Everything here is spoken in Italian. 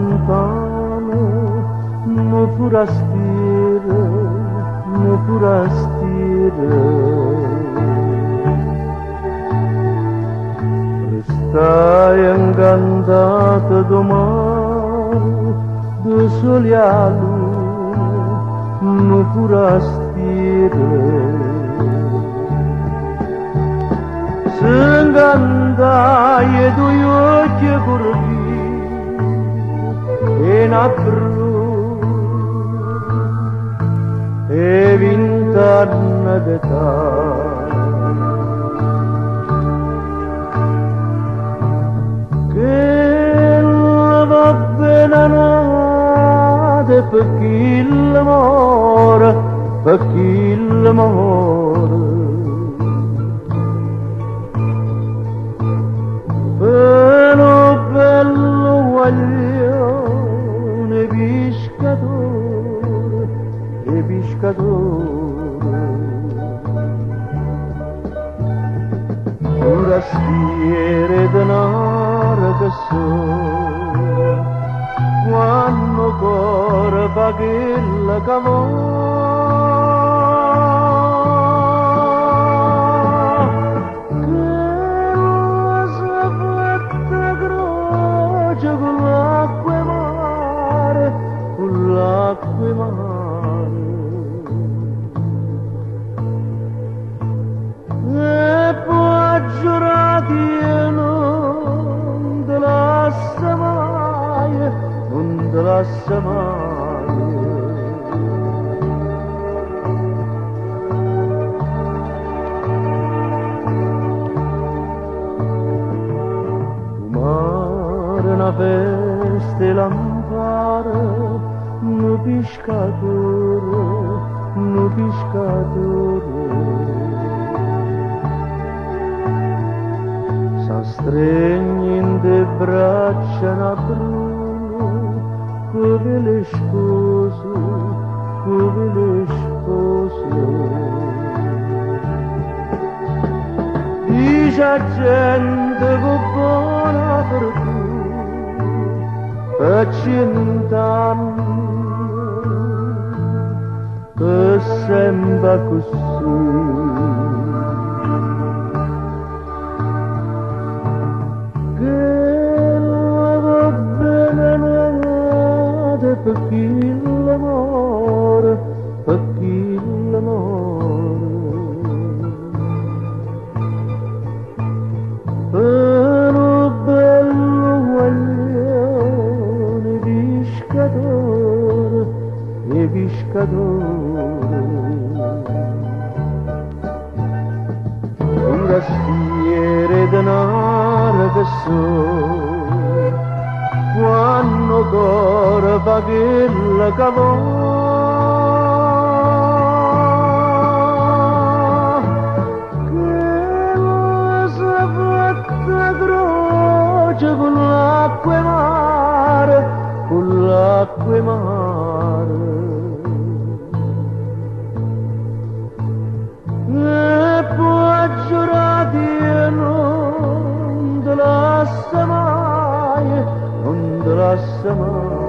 lontano, non forastire, non forastire. Restai incantata domani, de solialu, non forastire. S'ingandai e due occhi curvi e n'abbru e 20 anni d'età. Che va bene nate per chi l'amore, per chi l'amore. Bello, bello guaglione, pescatore, e pescatore. Forastiere denaro che so, quando cuore fa che la cavò. Con l'acqua e mare, con l'acqua e mare. E poi giurati e non te lascia mai, non te lascia mai. Una festa e lampare, no pescatore, no pescatore. S'astregni in de braccia na bruno, come le spose, come le spose. Dice gente che buona per tu, per 100 anni, che sembra così. Che va bene nate per chi l'amore, per chi l'amore. Però bello guaglione, pescatore, e pescatore. Un rastiere denaro che so, quando cuore fa che la cavò. Con l'acqua e mare, con l'acqua e mare. E poi giurati e non te lascia mai, non te lascia mai.